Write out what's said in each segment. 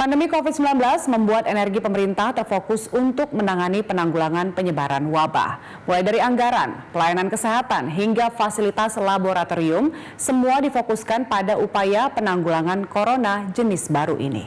Pandemi COVID-19 membuat energi pemerintah terfokus untuk menangani penanggulangan penyebaran wabah. Mulai dari anggaran, pelayanan kesehatan, hingga fasilitas laboratorium, semua difokuskan pada upaya penanggulangan corona jenis baru ini.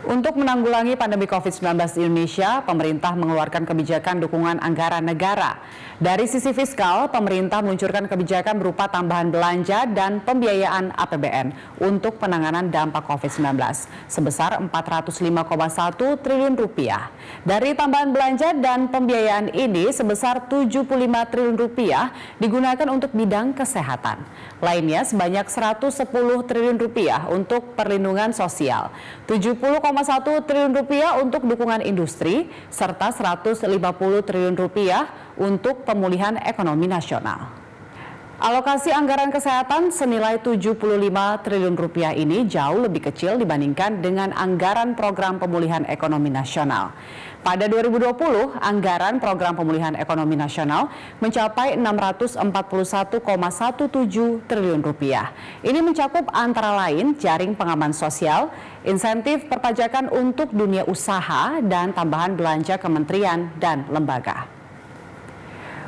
Untuk menanggulangi pandemi COVID-19 di Indonesia, pemerintah mengeluarkan kebijakan dukungan anggaran negara. Dari sisi fiskal, pemerintah meluncurkan kebijakan berupa tambahan belanja dan pembiayaan APBN untuk penanganan dampak COVID-19 sebesar 405,1 triliun rupiah. Dari tambahan belanja dan pembiayaan ini sebesar 75 triliun rupiah digunakan untuk bidang kesehatan. Lainnya sebanyak 110 triliun rupiah untuk perlindungan sosial, 70,1 triliun rupiah untuk dukungan industri, serta 150 triliun rupiah untuk pemulihan ekonomi nasional. Alokasi anggaran kesehatan senilai 75 triliun rupiah ini jauh lebih kecil dibandingkan dengan anggaran program pemulihan ekonomi nasional. Pada 2020, anggaran program pemulihan ekonomi nasional mencapai 641,17 triliun rupiah. Ini mencakup antara lain jaring pengaman sosial, insentif perpajakan untuk dunia usaha, dan tambahan belanja kementerian dan lembaga.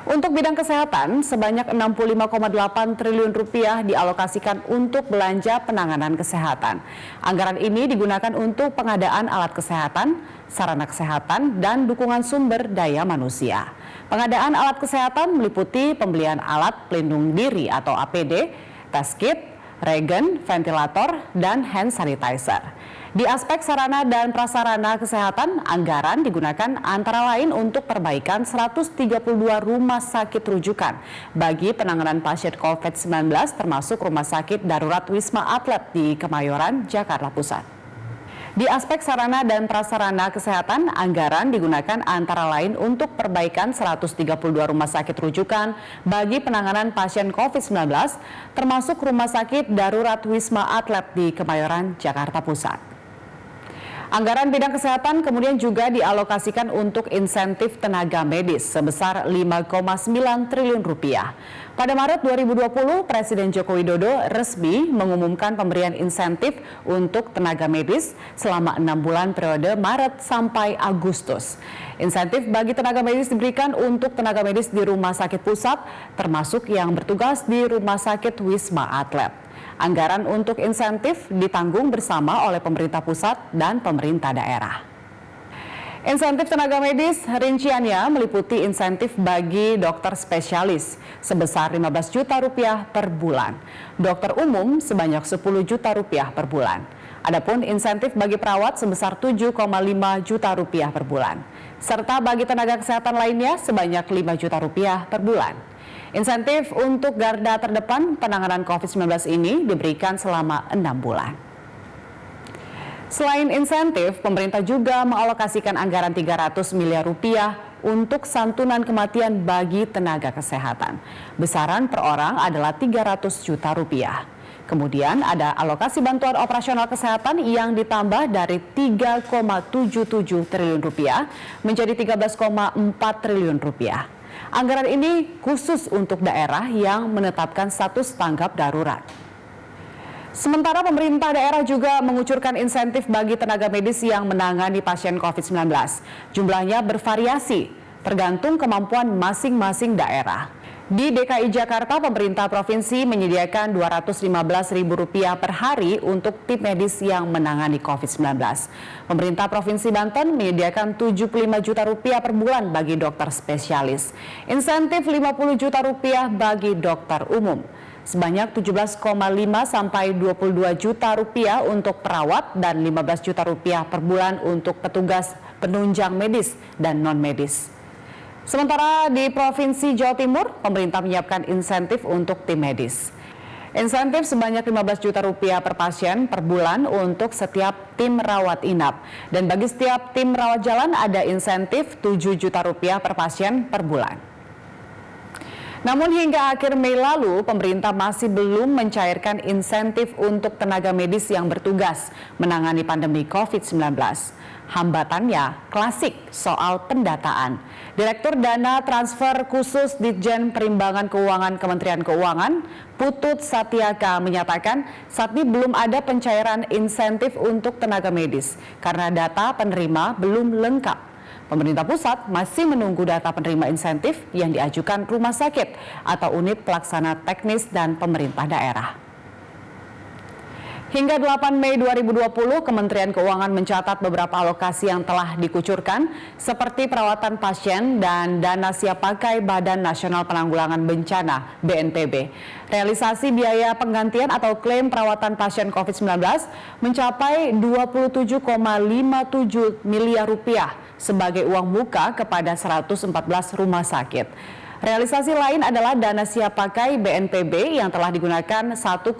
Untuk bidang kesehatan, sebanyak 65,8 triliun rupiah dialokasikan untuk belanja penanganan kesehatan. Anggaran ini digunakan untuk pengadaan alat kesehatan, sarana kesehatan, dan dukungan sumber daya manusia. Pengadaan alat kesehatan meliputi pembelian alat pelindung diri atau APD, tes kit, regen, ventilator, dan hand sanitizer. Di aspek sarana dan prasarana kesehatan, anggaran digunakan antara lain untuk perbaikan 132 rumah sakit rujukan bagi penanganan pasien COVID-19 termasuk Rumah Sakit Darurat Wisma Atlet di Kemayoran, Jakarta Pusat. Di aspek sarana dan prasarana kesehatan, anggaran digunakan antara lain untuk perbaikan 132 rumah sakit rujukan bagi penanganan pasien COVID-19 termasuk Rumah Sakit Darurat Wisma Atlet di Kemayoran, Jakarta Pusat. Anggaran bidang kesehatan kemudian juga dialokasikan untuk insentif tenaga medis sebesar 5,9 triliun rupiah. Pada Maret 2020, Presiden Joko Widodo resmi mengumumkan pemberian insentif untuk tenaga medis selama 6 bulan periode Maret sampai Agustus. Insentif bagi tenaga medis diberikan untuk tenaga medis di rumah sakit pusat, termasuk yang bertugas di Rumah Sakit Wisma Atlet. Anggaran untuk insentif ditanggung bersama oleh pemerintah pusat dan pemerintah daerah. Insentif tenaga medis rinciannya meliputi insentif bagi dokter spesialis sebesar 15 juta rupiah per bulan, dokter umum sebanyak 10 juta rupiah per bulan. Adapun insentif bagi perawat sebesar 7,5 juta rupiah per bulan, serta bagi tenaga kesehatan lainnya sebanyak 5 juta rupiah per bulan. Insentif untuk garda terdepan penanganan COVID-19 ini diberikan selama 6 bulan. Selain insentif, pemerintah juga mengalokasikan anggaran 300 miliar rupiah untuk santunan kematian bagi tenaga kesehatan. Besaran per orang adalah 300 juta rupiah. Kemudian ada alokasi bantuan operasional kesehatan yang ditambah dari 3,77 triliun rupiah menjadi 13,4 triliun rupiah. Anggaran ini khusus untuk daerah yang menetapkan status tanggap darurat. Sementara pemerintah daerah juga mengucurkan insentif bagi tenaga medis yang menangani pasien COVID-19. Jumlahnya bervariasi, tergantung kemampuan masing-masing daerah. Di DKI Jakarta, pemerintah provinsi menyediakan Rp215.000 per hari untuk tim medis yang menangani COVID-19. Pemerintah Provinsi Banten menyediakan Rp75 juta per bulan bagi dokter spesialis. Insentif Rp50 juta bagi dokter umum. Sebanyak 17,5 sampai 22 juta rupiah untuk perawat dan 15 juta rupiah per bulan untuk petugas penunjang medis dan non-medis. Sementara di Provinsi Jawa Timur, pemerintah menyiapkan insentif untuk tim medis. Insentif sebanyak 15 juta rupiah per pasien per bulan untuk setiap tim rawat inap. Dan bagi setiap tim rawat jalan ada insentif 7 juta rupiah per pasien per bulan. Namun hingga akhir Mei lalu, pemerintah masih belum mencairkan insentif untuk tenaga medis yang bertugas menangani pandemi COVID-19. Hambatannya klasik soal pendataan. Direktur Dana Transfer Khusus Ditjen Perimbangan Keuangan Kementerian Keuangan, Putut Satyaka menyatakan saat ini belum ada pencairan insentif untuk tenaga medis karena data penerima belum lengkap. Pemerintah pusat masih menunggu data penerima insentif yang diajukan rumah sakit atau unit pelaksana teknis dan pemerintah daerah. Hingga 8 Mei 2020, Kementerian Keuangan mencatat beberapa alokasi yang telah dikucurkan seperti perawatan pasien dan dana siap pakai Badan Nasional Penanggulangan Bencana (BNPB). Realisasi biaya penggantian atau klaim perawatan pasien COVID-19 mencapai 27,57 miliar rupiah sebagai uang muka kepada 114 rumah sakit. Realisasi lain adalah dana siap pakai BNPB yang telah digunakan 1,95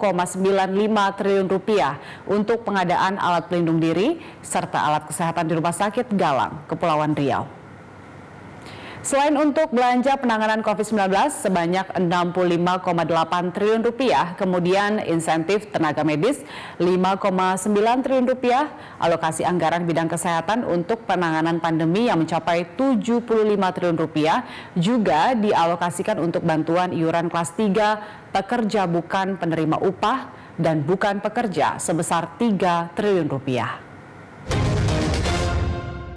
triliun rupiah untuk pengadaan alat pelindung diri serta alat kesehatan di Rumah Sakit Galang, Kepulauan Riau. Selain untuk belanja penanganan COVID-19 sebanyak 65,8 triliun rupiah, kemudian insentif tenaga medis 5,9 triliun rupiah, alokasi anggaran bidang kesehatan untuk penanganan pandemi yang mencapai 75 triliun rupiah juga dialokasikan untuk bantuan iuran kelas 3 pekerja bukan penerima upah dan bukan pekerja sebesar 3 triliun rupiah.